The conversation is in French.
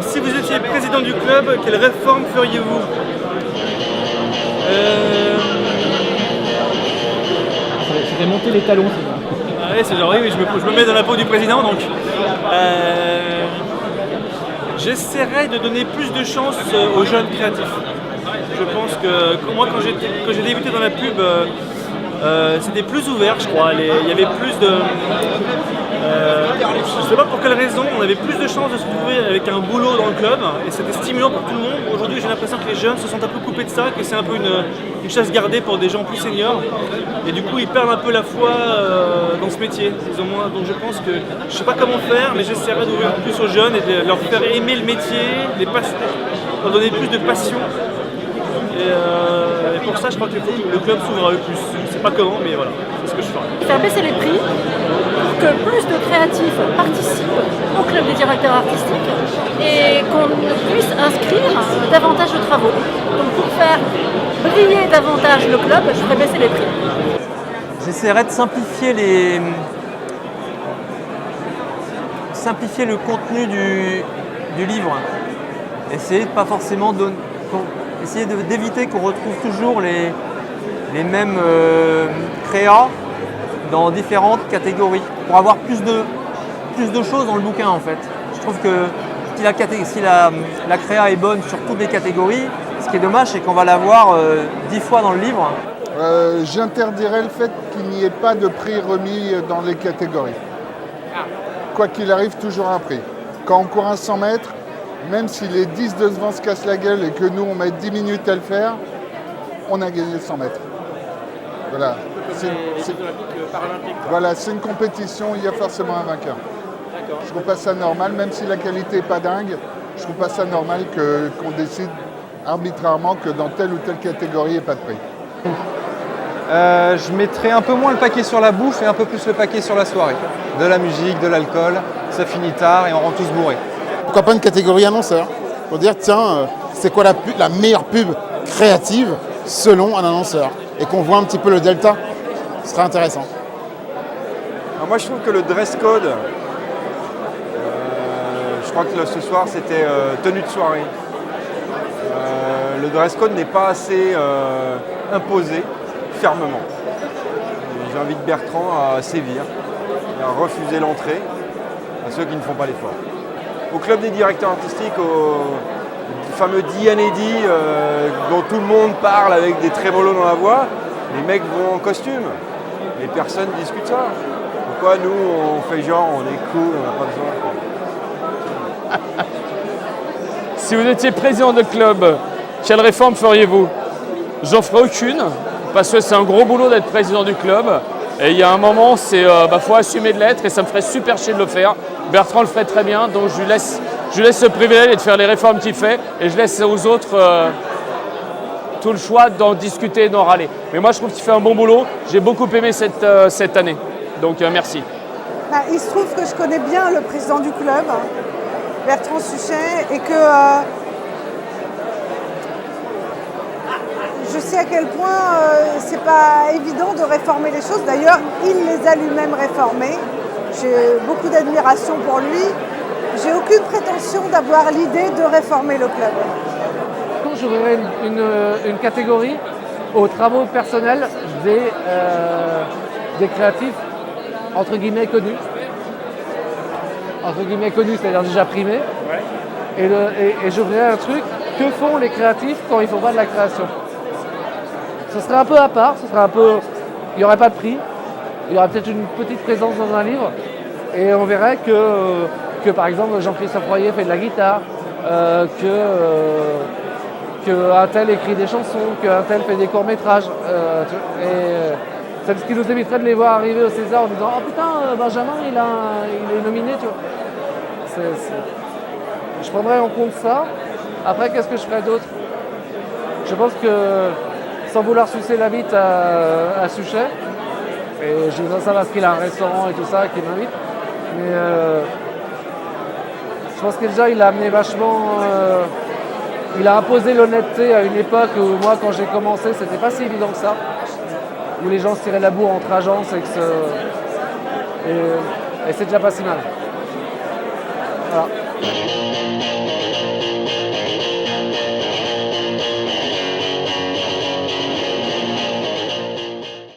Si vous étiez président du club, quelle réforme feriez-vous? Ça fait monter les talons. Ah ouais, c'est genre oui, je me mets dans la peau du président donc. J'essaierai de donner plus de chance aux jeunes créatifs. Je pense que moi quand j'ai débuté dans la pub, c'était plus ouvert je crois. Il y avait plus de. Je ne sais pas pour quelle raison, on avait plus de chances de se trouver avec un boulot dans le club et c'était stimulant pour tout le monde. Aujourd'hui, j'ai l'impression que les jeunes se sentent un peu coupés de ça, que c'est un peu une chasse gardée pour des gens plus seniors et du coup, ils perdent un peu la foi dans ce métier. Ils ont moins, donc je pense que je ne sais pas comment faire, mais j'essaierai d'ouvrir plus aux jeunes et de leur faire aimer le métier, leur donner plus de passion. Et pour ça, je crois que le club s'ouvrira le plus. Je ne sais pas comment, mais voilà, c'est ce que je ferai. Faire baisser les prix pour que plus de créatifs participent au club des directeurs artistiques et qu'on puisse inscrire davantage de travaux. Donc pour faire briller davantage le club, je ferai baisser les prix. J'essaierai de simplifier le contenu du livre. Essayer de pas forcément essayer d'éviter qu'on retrouve toujours les mêmes créas dans différentes catégories pour avoir plus de choses dans le bouquin en fait. Je trouve que si la créa est bonne sur toutes les catégories, ce qui est dommage c'est qu'on va la voir 10 fois dans le livre. J'interdirais le fait qu'il n'y ait pas de prix remis dans les catégories. Quoi qu'il arrive, toujours un prix. Quand on court un 100 mètres, même si les 10 devant se cassent la gueule et que nous on met 10 minutes à le faire, on a gagné le 100 mètres. Voilà. Voilà, c'est une compétition, il y a forcément un vainqueur. Je trouve pas ça normal, même si la qualité n'est pas dingue, je trouve pas ça normal qu'on décide arbitrairement que dans telle ou telle catégorie, il n'y ait pas de prix. Je mettrais un peu moins le paquet sur la bouffe et un peu plus le paquet sur la soirée. De la musique, de l'alcool, ça finit tard et on rentre tous bourrés. Pourquoi pas une catégorie annonceur? Pour dire, tiens, c'est quoi la meilleure pub créative selon un annonceur? Et qu'on voit un petit peu le delta, ce serait intéressant. Alors moi je trouve que le dress code, je crois que ce soir c'était tenue de soirée. Le dress code n'est pas assez imposé fermement. J'invite Bertrand à sévir, à refuser l'entrée à ceux qui ne font pas l'effort. Au club des directeurs artistiques, au fameux D&AD dont tout le monde parle avec des trémolos dans la voix, les mecs vont en costume. Et personne ne discute ça. Pourquoi nous on fait genre, on est cool, on n'a pas besoin. Si vous étiez président de club, quelle réforme feriez-vous? J'en ferai aucune, parce que c'est un gros boulot d'être président du club. Et il y a un moment, faut assumer de l'être et ça me ferait super chier de le faire. Bertrand le ferait très bien, donc je lui laisse ce privilège de faire les réformes qu'il fait et je laisse aux autres tout le choix d'en discuter et d'en râler. Mais moi, je trouve qu'il fait un bon boulot. J'ai beaucoup aimé cette année. Donc, merci. Il se trouve que je connais bien le président du club, Bertrand Suchet, et que je sais à quel point c'est pas évident de réformer les choses. D'ailleurs, il les a lui-même réformées. J'ai beaucoup d'admiration pour lui. J'ai aucune prétention d'avoir l'idée de réformer le club. J'ouvrirai une catégorie aux travaux personnels des créatifs entre guillemets connus. Entre guillemets connus, c'est-à-dire déjà primés. Ouais. Et j'ouvrirai un truc, que font les créatifs quand ils ne font pas de la création? Ce serait un peu à part, il n'y aurait pas de prix, il y aurait peut-être une petite présence dans un livre, et on verrait que par exemple Jean-Christophe Royer fait de la guitare, qu'un tel écrit des chansons, qu'un tel fait des courts-métrages. C'est ce qui nous éviterait de les voir arriver au César en disant « Oh putain, Benjamin, il est nominé, tu vois. » Je prendrais en compte ça. Après, qu'est-ce que je ferais d'autre? Je pense que, sans vouloir sucer la bite à Suchet, et je dis ça parce qu'il a un restaurant et tout ça qui m'invite, mais je pense que déjà il a amené vachement... il a imposé l'honnêteté à une époque où moi, quand j'ai commencé, c'était pas si évident que ça, où les gens se tiraient la bourre entre agences et c'est déjà pas si mal. Voilà.